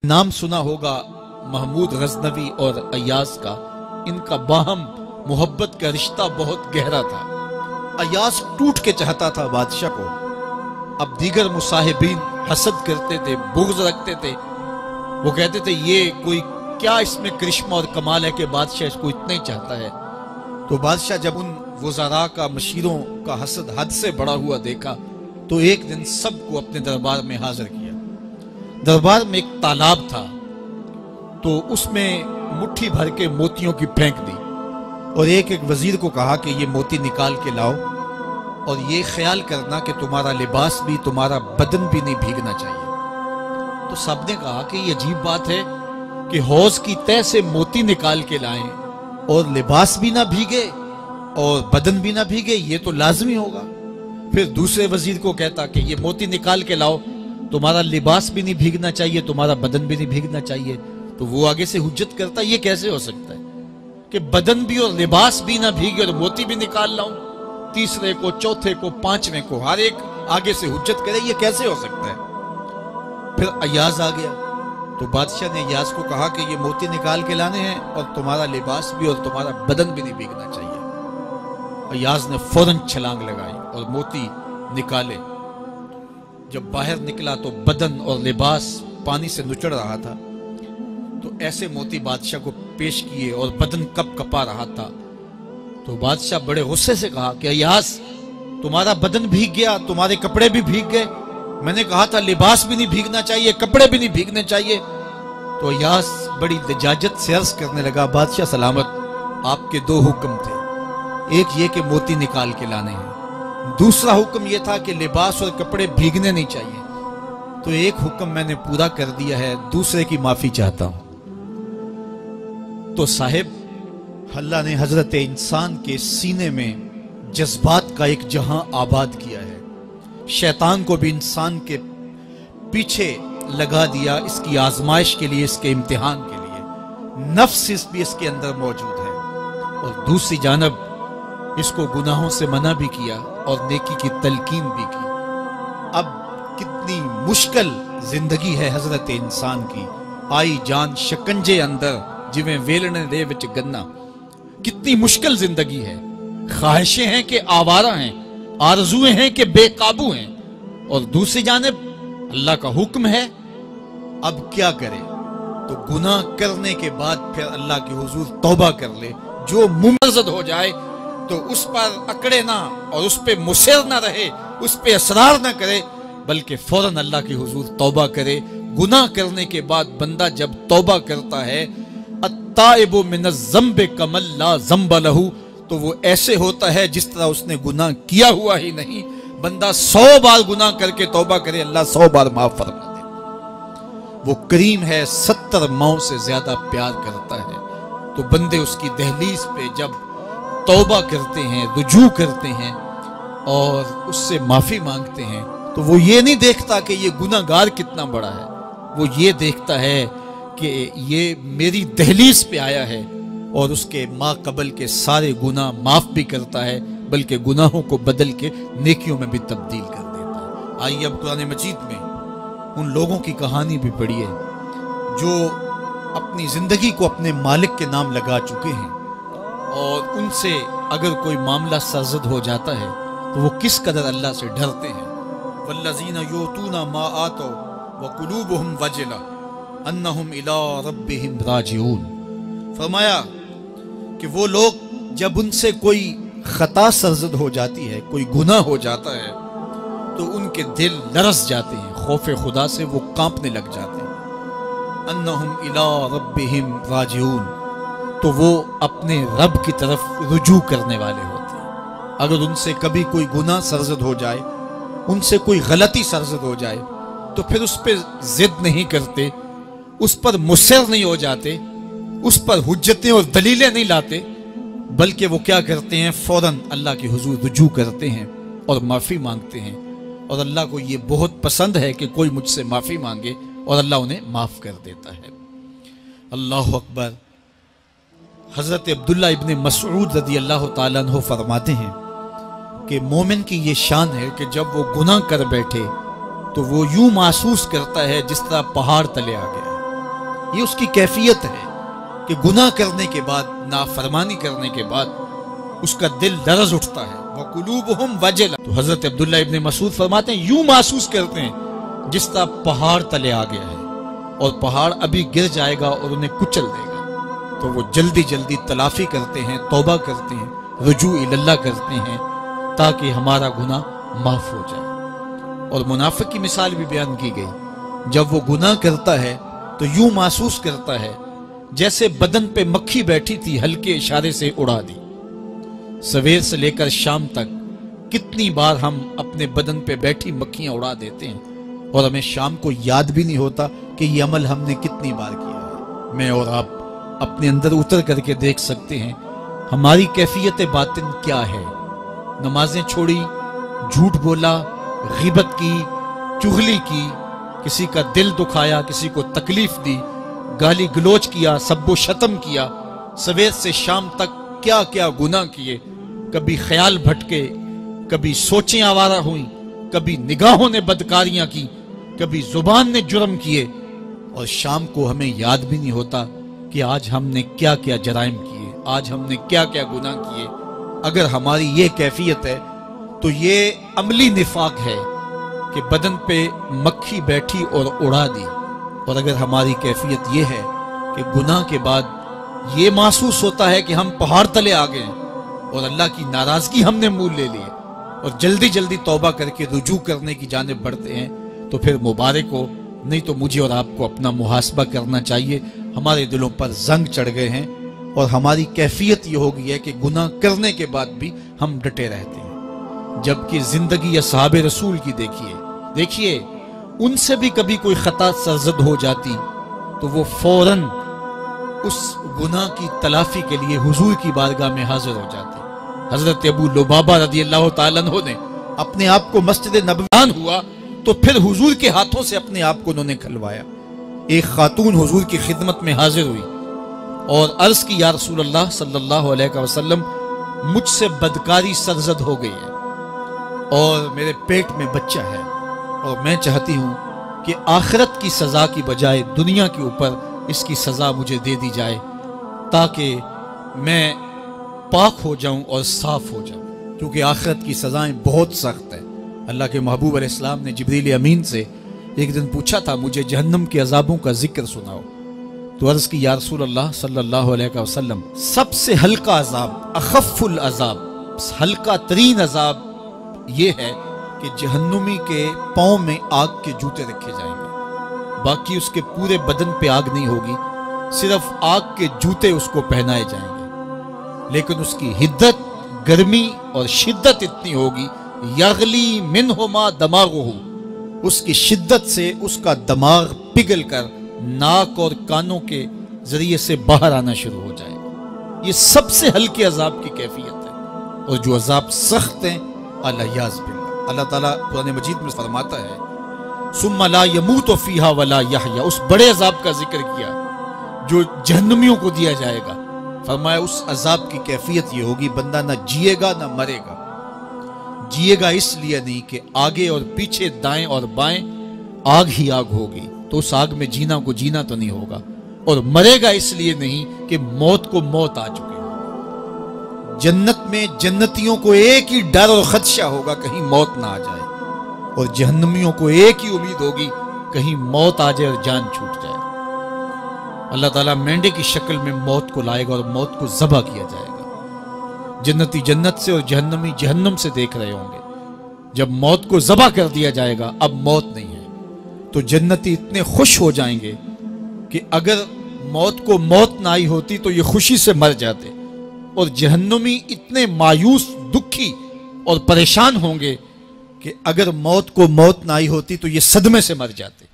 نام سنا ہوگا محمود غزنوی اور ایاز کا، ان کا باہم محبت کا رشتہ بہت گہرا تھا۔ ایاز ٹوٹ کے چاہتا تھا بادشاہ کو، اب دیگر مصاحبین حسد کرتے تھے، بغض رکھتے تھے، وہ کہتے تھے یہ کوئی کیا اس میں کرشمہ اور کمال ہے کہ بادشاہ اس کو اتنا ہی چاہتا ہے۔ تو بادشاہ جب ان وزراء کا، مشیروں کا حسد حد سے بڑا ہوا دیکھا تو ایک دن سب کو اپنے دربار میں حاضر کیا۔ دربار میں ایک تالاب تھا، تو اس میں مٹھی بھر کے موتیوں کی پھینک دی، اور ایک وزیر کو کہا کہ یہ موتی نکال کے لاؤ، اور یہ خیال کرنا کہ تمہارا لباس بھی، تمہارا بدن بھی نہیں بھیگنا چاہیے۔ تو سب نے کہا کہ یہ عجیب بات ہے کہ حوض کی تہہ سے موتی نکال کے لائیں اور لباس بھی نہ بھیگے اور بدن بھی نہ بھیگے، یہ تو لازمی ہوگا۔ پھر دوسرے وزیر کو کہتا کہ یہ موتی نکال کے لاؤ، تمہارا لباس بھی نہیں بھیگنا چاہیے، تمہارا بدن بھی نہیں بھیگنا چاہیے۔ تو وہ آگے سے حجت کرتا یہ کیسے ہو سکتا ہے کہ بدن بھی اور لباس بھی نہ بھیگے اور موتی بھی نکال لاؤں؟ تیسرے کو، چوتھے کو، پانچویں کو، ہر ایک آگے سے حجت کرے یہ کیسے ہو سکتا ہے؟ پھر ایاز آ گیا، تو بادشاہ نے ایاز کو کہا کہ یہ موتی نکال کے لانے ہیں اور تمہارا لباس بھی اور تمہارا بدن بھی نہیں بھیگنا چاہیے۔ ایاز نے فوراً چھلانگ لگائی اور موتی نکالے۔ جب باہر نکلا تو بدن اور لباس پانی سے نچڑ رہا تھا، تو ایسے موتی بادشاہ کو پیش کیے اور بدن کپ کپا رہا تھا۔ تو بادشاہ بڑے غصے سے کہا کہ ایاز تمہارا بدن بھیگ گیا، تمہارے کپڑے بھی بھیگ گئے، میں نے کہا تھا لباس بھی نہیں بھیگنا چاہیے، کپڑے بھی نہیں بھیگنے چاہیے۔ تو ایاز بڑی لجاجت سے عرض کرنے لگا، بادشاہ سلامت، آپ کے دو حکم تھے، ایک یہ کہ موتی نکال کے لانے ہیں، دوسرا حکم یہ تھا کہ لباس اور کپڑے بھیگنے نہیں چاہیے۔ تو ایک حکم میں نے پورا کر دیا ہے، دوسرے کی معافی چاہتا ہوں۔ تو صاحب، اللہ نے حضرت انسان کے سینے میں جذبات کا ایک جہاں آباد کیا ہے، شیطان کو بھی انسان کے پیچھے لگا دیا اس کی آزمائش کے لیے، اس کے امتحان کے لیے، نفس بھی اس کے اندر موجود ہے، اور دوسری جانب اس کو گناہوں سے منع بھی کیا اور نیکی کی تلقین بھی کی۔ اب کتنی مشکل زندگی ہے حضرت انسان کی، آئی جان شکنجے اندر جویں ویلنے دے وچ گنا، کتنی مشکل زندگی ہے۔ خواہشیں ہیں کہ آوارہ ہیں، آرزویں ہیں کہ بے قابو ہیں، اور دوسری جانب اللہ کا حکم ہے، اب کیا کرے؟ تو گناہ کرنے کے بعد پھر اللہ کے حضور توبہ کر لے، جو ممرزد ہو جائے تو اس پر اکڑے نہ اور اس پہ مصر نہ رہے، اس پہ اصرار نہ کرے، بلکہ فوراً اللہ کے حضور توبہ کرے۔ گناہ کرنے کے بعد بندہ جب توبہ کرتا ہے، التائب من الذنب کمن لا ذنب لہ، تو وہ ایسے ہوتا ہے جس طرح اس نے گناہ کیا ہوا ہی نہیں۔ بندہ 100 بار گناہ کر کے توبہ کرے، اللہ 100 بار معاف فرما دے۔ وہ کریم ہے، 70 ماؤں سے زیادہ پیار کرتا ہے۔ تو بندے اس کی دہلیز پہ جب توبہ کرتے ہیں، رجوع کرتے ہیں اور اس سے معافی مانگتے ہیں، تو وہ یہ نہیں دیکھتا کہ یہ گناہ گار کتنا بڑا ہے، وہ یہ دیکھتا ہے کہ یہ میری دہلیز پہ آیا ہے، اور اس کے ما قبل کے سارے گناہ معاف بھی کرتا ہے، بلکہ گناہوں کو بدل کے نیکیوں میں بھی تبدیل کر دیتا ہے۔ آئیے اب قرآن مجید میں ان لوگوں کی کہانی بھی پڑھیے جو اپنی زندگی کو اپنے مالک کے نام لگا چکے ہیں، اور ان سے اگر کوئی معاملہ سرزد ہو جاتا ہے تو وہ کس قدر اللہ سے ڈرتے ہیں۔ وَالَّذِينَ يُؤْتُونَ مَا آتَوْا وَقُلُوبُهُمْ وَجِلَةٌ أَنَّهُمْ إِلَىٰ رَبِّهِمْ رَاجِعُونَ۔ فرمایا کہ وہ لوگ جب ان سے کوئی خطا سرزد ہو جاتی ہے، کوئی گناہ ہو جاتا ہے، تو ان کے دل لرز جاتے ہیں، خوف خدا سے وہ کانپنے لگ جاتے ہیں۔ انہم الی ربہم راجعون، تو وہ اپنے رب کی طرف رجوع کرنے والے ہوتے ہیں۔ اگر ان سے کبھی کوئی گناہ سرزد ہو جائے، ان سے کوئی غلطی سرزد ہو جائے، تو پھر اس پہ ضد نہیں کرتے، اس پر مصر نہیں ہو جاتے، اس پر حجتیں اور دلیلیں نہیں لاتے، بلکہ وہ کیا کرتے ہیں؟ فوراً اللہ کے حضور رجوع کرتے ہیں اور معافی مانگتے ہیں، اور اللہ کو یہ بہت پسند ہے کہ کوئی مجھ سے معافی مانگے، اور اللہ انہیں معاف کر دیتا ہے۔ اللہ اکبر۔ حضرت عبداللہ ابن مسعود رضی اللہ تعالیٰ عنہ فرماتے ہیں کہ مومن کی یہ شان ہے کہ جب وہ گناہ کر بیٹھے تو وہ یوں محسوس کرتا ہے جس طرح پہاڑ تلے آ گیا ہے، یہ اس کی کیفیت ہے کہ گناہ کرنے کے بعد، نافرمانی کرنے کے بعد اس کا دل لرز اٹھتا ہے۔ وَقُلُوبُهُمْ وَجِلَةٌ، تو حضرت عبداللہ ابن مسعود فرماتے ہیں یوں محسوس کرتے ہیں جس طرح پہاڑ تلے آ گیا ہے اور پہاڑ ابھی گر جائے گا اور انہیں کچل دے گا، تو وہ جلدی جلدی تلافی کرتے ہیں، توبہ کرتے ہیں، رجوع اللہ کرتے ہیں تاکہ ہمارا گناہ معاف ہو جائے۔ اور منافق کی مثال بھی بیان کی گئی، جب وہ گناہ کرتا ہے تو یوں محسوس کرتا ہے جیسے بدن پہ مکھی بیٹھی تھی، ہلکے اشارے سے اڑا دی۔ سویر سے لے کر شام تک کتنی بار ہم اپنے بدن پہ بیٹھی مکھیاں اڑا دیتے ہیں اور ہمیں شام کو یاد بھی نہیں ہوتا کہ یہ عمل ہم نے کتنی بار کیا ہے۔ میں اور آپ اپنے اندر اتر کر کے دیکھ سکتے ہیں ہماری کیفیت باطن کیا ہے۔ نمازیں چھوڑی، جھوٹ بولا، غیبت کی، چغلی کی، کسی کا دل دکھایا، کسی کو تکلیف دی، گالی گلوچ کیا، سب و شتم کیا، سویر سے شام تک کیا کیا گناہ کیے، کبھی خیال بھٹکے، کبھی سوچیں آوارہ ہوئیں، کبھی نگاہوں نے بدکاریاں کی، کبھی زبان نے جرم کیے، اور شام کو ہمیں یاد بھی نہیں ہوتا کہ آج ہم نے کیا کیا جرائم کیے، آج ہم نے کیا کیا گناہ کیے۔ اگر ہماری یہ کیفیت ہے تو یہ عملی نفاق ہے کہ بدن پہ مکھی بیٹھی اور اڑا دی۔ اور اگر ہماری کیفیت یہ ہے کہ گناہ کے بعد یہ محسوس ہوتا ہے کہ ہم پہاڑ تلے آ گئے ہیں اور اللہ کی ناراضگی ہم نے مول لے لی ہے اور جلدی جلدی توبہ کر کے رجوع کرنے کی جانب بڑھتے ہیں، تو پھر مبارک ہو، نہیں تو مجھے اور آپ کو اپنا محاسبہ کرنا چاہیے۔ ہمارے دلوں پر زنگ چڑھ گئے ہیں اور ہماری کیفیت یہ ہو گئی ہے کہ گناہ کرنے کے بعد بھی ہم ڈٹے رہتے ہیں، جبکہ زندگی اصحاب رسول کی دیکھیے ان سے بھی کبھی کوئی خطا سرزد ہو جاتی تو وہ فوراً اس گناہ کی تلافی کے لیے حضور کی بارگاہ میں حاضر ہو جاتے۔ حضرت ابو لبابہ رضی اللہ تعالیٰ عنہ نے اپنے آپ کو مسجد نبوی ہوا تو پھر حضور کے ہاتھوں سے اپنے آپ کو انہوں نے کھلوایا۔ ایک خاتون حضور کی خدمت میں حاضر ہوئی اور عرض کی یا رسول اللہ صلی اللہ علیہ وسلم، مجھ سے بدکاری سرزد ہو گئی ہے اور میرے پیٹ میں بچہ ہے اور میں چاہتی ہوں کہ آخرت کی سزا کی بجائے دنیا کے اوپر اس کی سزا مجھے دے دی جائے تاکہ میں پاک ہو جاؤں اور صاف ہو جاؤں، کیونکہ آخرت کی سزائیں بہت سخت ہیں۔ اللہ کے محبوب علیہ السلام نے جبریل امین سے ایک دن پوچھا تھا مجھے جہنم کے عذابوں کا ذکر سناؤ، تو عرض کی یا رسول اللہ صلی اللہ علیہ وسلم، سب سے ہلکا عذاب، اخف العذاب، ہلکا ترین عذاب یہ ہے کہ جہنمی کے پاؤں میں آگ کے جوتے رکھے جائیں گے، باقی اس کے پورے بدن پہ آگ نہیں ہوگی، صرف آگ کے جوتے اس کو پہنائے جائیں گے، لیکن اس کی حدت، گرمی اور شدت اتنی ہوگی، یغلی منہما دماغہ، اس کی شدت سے اس کا دماغ پگھل کر ناک اور کانوں کے ذریعے سے باہر آنا شروع ہو جائے گا۔ یہ سب سے ہلکے عذاب کی کیفیت ہے، اور جو عذاب سخت ہیں الیاذ باللہ، اللہ تعالیٰ قرآن مجید میں فرماتا ہے ثم لا يموت فیہا ولا یحیا، اس بڑے عذاب کا ذکر کیا جو جہنمیوں کو دیا جائے گا، فرمایا اس عذاب کی کیفیت یہ ہوگی بندہ نہ جیے گا نہ مرے گا۔ جیے گا اس لیے نہیں کہ آگے اور پیچھے، دائیں اور بائیں آگ ہی آگ ہوگی، تو اس آگ میں جینا کو جینا تو نہیں ہوگا، اور مرے گا اس لیے نہیں کہ موت کو موت آ چکے ہو۔ جنت میں جنتیوں کو ایک ہی ڈر اور خدشہ ہوگا کہیں موت نہ آ جائے، اور جہنمیوں کو ایک ہی امید ہوگی کہیں موت آ جائے اور جان چھوٹ جائے۔ اللہ تعالیٰ مینڈے کی شکل میں موت کو لائے گا اور موت کو ذبح کیا جائے گا، جنتی جنت سے اور جہنمی جہنم سے دیکھ رہے ہوں گے۔ جب موت کو ذبح کر دیا جائے گا، اب موت نہیں ہے، تو جنتی اتنے خوش ہو جائیں گے کہ اگر موت کو موت نہ آئی ہوتی تو یہ خوشی سے مر جاتے، اور جہنمی اتنے مایوس، دکھی اور پریشان ہوں گے کہ اگر موت کو موت نہ آئی ہوتی تو یہ صدمے سے مر جاتے،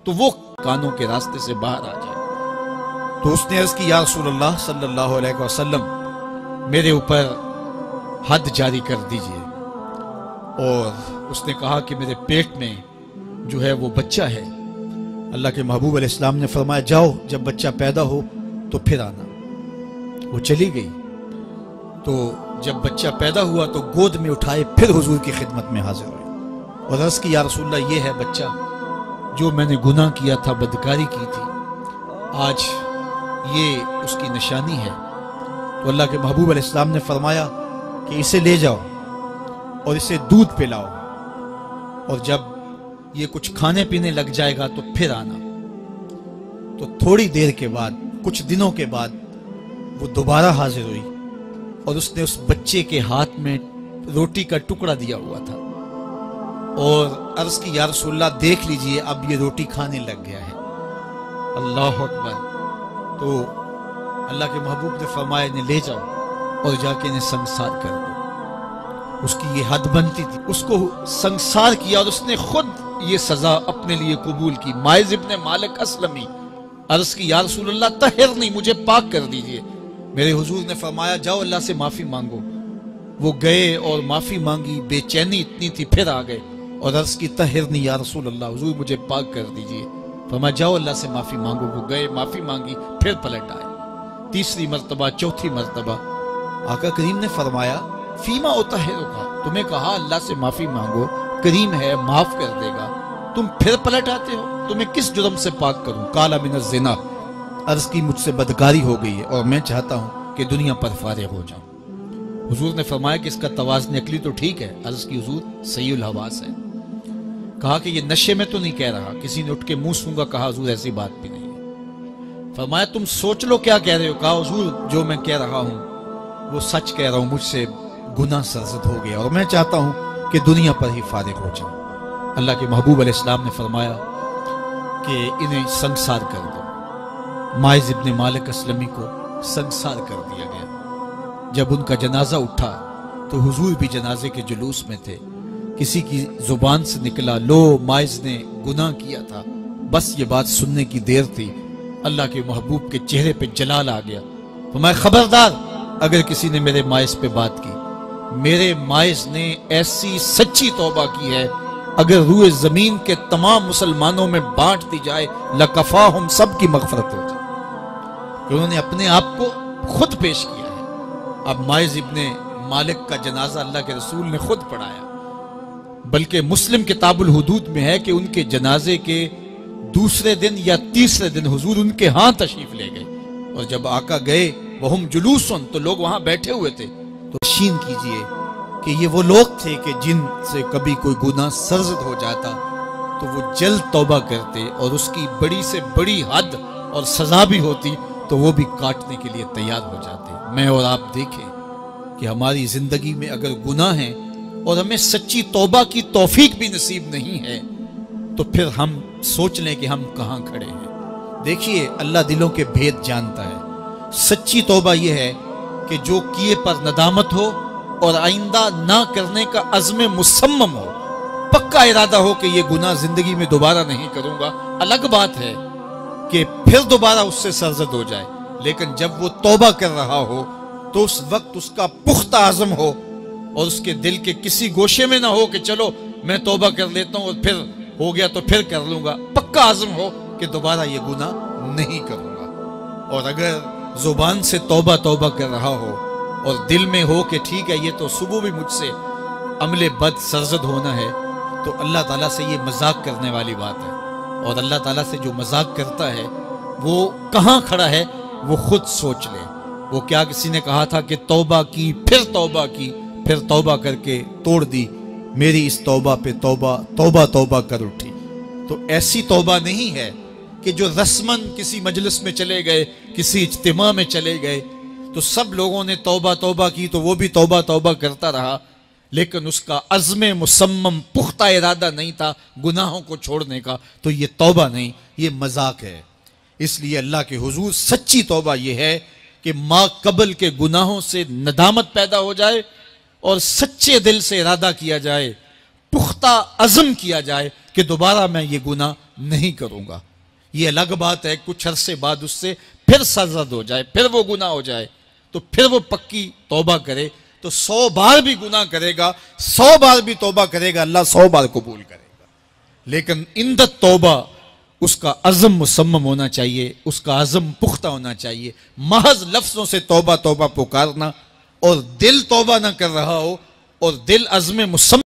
تو وہ کانوں کے راستے سے باہر آ جائے۔ تو اس نے عرض کی یا رسول اللہ صلی اللہ علیہ وسلم، میرے اوپر حد جاری کر دیجئے، اور اس نے کہا کہ میرے پیٹ میں جو ہے وہ بچہ ہے۔ اللہ کے محبوب علیہ السلام نے فرمایا جاؤ، جب بچہ پیدا ہو تو پھر آنا۔ وہ چلی گئی، تو جب بچہ پیدا ہوا تو گود میں اٹھائے پھر حضور کی خدمت میں حاضر ہوئے اور عرض کی یا رسول اللہ، یہ ہے بچہ جو میں نے گناہ کیا تھا، بدکاری کی تھی، آج یہ اس کی نشانی ہے۔ تو اللہ کے محبوب علیہ السلام نے فرمایا کہ اسے لے جاؤ اور اسے دودھ پلاؤ، اور جب یہ کچھ کھانے پینے لگ جائے گا تو پھر آنا۔ تو تھوڑی دیر کے بعد، کچھ دنوں کے بعد وہ دوبارہ حاضر ہوئی اور اس نے اس بچے کے ہاتھ میں روٹی کا ٹکڑا دیا ہوا تھا، اور عرض کی یا رسول اللہ دیکھ لیجئے اب یہ روٹی کھانے لگ گیا ہے۔ اللہ اکبر۔ تو اللہ کے محبوب نے فرمایا انہیں لے جاؤ اور جا کے انہیں سنسار کر دو۔ اس کی یہ حد بنتی تھی، اس کو سنسار کیا اور اس نے خود یہ سزا اپنے لیے قبول کی۔ مائز ابن مالک اسلمی عرض کی یا رسول اللہ طہرنی، مجھے پاک کر دیجئے۔ میرے حضور نے فرمایا جاؤ اللہ سے معافی مانگو۔ وہ گئے اور معافی مانگی، بے چینی اتنی تھی، پھر آ گئے اور عرض کی طہرنی یا رسول اللہ، حضور مجھے پاک کر دیجئے۔ فرمایا جاؤ اللہ سے معافی مانگو۔ وہ گئے، معافی مانگی، پھر پلٹ آئے، تیسری مرتبہ، چوتھی مرتبہ۔ آقا کریم نے فرمایا فیما اطہرک، تمہیں کہا اللہ سے معافی مانگو، کریم ہے معاف کر دے گا، تم پھر پلٹ آتے ہو، تمہیں کس جرم سے پاک کروں؟ قال من الزنا، عرض کی مجھ سے بدکاری ہو گئی ہے اور میں چاہتا ہوں کہ دنیا پر فارغ ہو جاؤں۔ حضور نے فرمایا کہ اس کا توازن عقلی تو ٹھیک ہے، عرض کی حضور صحیح الحواس ہے۔ کہا کہ یہ نشے میں تو نہیں کہہ رہا، کسی نے اٹھ کے منہ سونگا، کہا حضور ایسی بات بھی نہیں ہے۔ فرمایا تم سوچ لو کیا کہہ رہے ہو؟ کہا حضور جو میں کہہ رہا ہوں وہ سچ کہہ رہا ہوں، مجھ سے گناہ سرزد ہو گیا اور میں چاہتا ہوں کہ دنیا پر ہی فارغ ہو جاؤں۔ اللہ کے محبوب علیہ السلام نے فرمایا کہ انہیں سنسار کر دو۔ مائز ابن مالک اسلمی کو سنسار کر دیا گیا۔ جب ان کا جنازہ اٹھا تو حضور بھی جنازے کے جلوس میں تھے۔ کسی کی زبان سے نکلا لو مائز نے گناہ کیا تھا، بس یہ بات سننے کی دیر تھی، اللہ کے محبوب کے چہرے پہ جلال آ گیا۔ فرمایا خبردار اگر کسی نے میرے مائز پہ بات کی، میرے مائز نے ایسی سچی توبہ کی ہے اگر روئے زمین کے تمام مسلمانوں میں بانٹ دی جائے لکفاہم، سب کی مغفرت ہو جائے، کہ انہوں نے اپنے آپ کو خود پیش کیا ہے۔ اب مائز ابن مالک کا جنازہ اللہ کے رسول نے خود پڑھایا، بلکہ مسلم کتاب الحدود میں ہے کہ ان کے جنازے کے دوسرے دن یا تیسرے دن حضور ان کے ہاں تشریف لے گئے، اور جب آقا گئے وہم جلوسن، تو لوگ وہاں بیٹھے ہوئے تھے، تو یقین کیجئے کہ یہ وہ لوگ تھے کہ جن سے کبھی کوئی گناہ سرزد ہو جاتا تو وہ جلد توبہ کرتے، اور اس کی بڑی سے بڑی حد اور سزا بھی ہوتی تو وہ بھی کاٹنے کے لیے تیار ہو جاتے۔ میں اور آپ دیکھیں کہ ہماری زندگی میں اگر گناہ ہیں اور ہمیں سچی توبہ کی توفیق بھی نصیب نہیں ہے تو پھر ہم سوچ لیں کہ ہم کہاں کھڑے ہیں۔ دیکھیے اللہ دلوں کے بھید جانتا ہے۔ سچی توبہ یہ ہے کہ جو کیے پر ندامت ہو اور آئندہ نہ کرنے کا عزم مصمم ہو، پکا ارادہ ہو کہ یہ گناہ زندگی میں دوبارہ نہیں کروں گا۔ الگ بات ہے کہ پھر دوبارہ اس سے سرزد ہو جائے، لیکن جب وہ توبہ کر رہا ہو تو اس وقت اس کا پختہ عزم ہو اور اس کے دل کے کسی گوشے میں نہ ہو کہ چلو میں توبہ کر لیتا ہوں اور پھر ہو گیا تو پھر کر لوں گا۔ پکا عزم ہو کہ دوبارہ یہ گناہ نہیں کروں گا۔ اور اگر زبان سے توبہ توبہ کر رہا ہو اور دل میں ہو کہ ٹھیک ہے یہ تو صبح بھی مجھ سے عمل بد سرزد ہونا ہے، تو اللہ تعالیٰ سے یہ مذاق کرنے والی بات ہے، اور اللہ تعالیٰ سے جو مذاق کرتا ہے وہ کہاں کھڑا ہے وہ خود سوچ لے۔ وہ کیا کسی نے کہا تھا کہ توبہ کی، پھر توبہ کر کے توڑ دی، میری اس توبہ پہ توبہ کر اٹھی۔ تو ایسی توبہ نہیں ہے کہ جو رسماً کسی مجلس میں چلے گئے، کسی اجتماع میں چلے گئے تو سب لوگوں نے توبہ کی تو وہ بھی توبہ کرتا رہا، لیکن اس کا عزم مصمم پختہ ارادہ نہیں تھا گناہوں کو چھوڑنے کا، تو یہ توبہ نہیں، یہ مذاق ہے۔ اس لیے اللہ کے حضور سچی توبہ یہ ہے کہ ما قبل کے گناہوں سے ندامت پیدا ہو جائے اور سچے دل سے ارادہ کیا جائے، پختہ عزم کیا جائے کہ دوبارہ میں یہ گناہ نہیں کروں گا۔ یہ الگ بات ہے کچھ عرصے بعد اس سے پھر سرزد ہو جائے، پھر وہ گناہ ہو جائے تو پھر وہ پکی توبہ کرے، تو 100 بار بھی گناہ کرے گا، 100 بار بھی توبہ کرے گا، اللہ 100 بار قبول کرے گا۔ لیکن اندت توبہ اس کا عزم مصمم ہونا چاہیے، اس کا عزم پختہ ہونا چاہیے۔ محض لفظوں سے توبہ پکارنا اور دل توبہ نہ کر رہا ہو اور دل عزم مصمم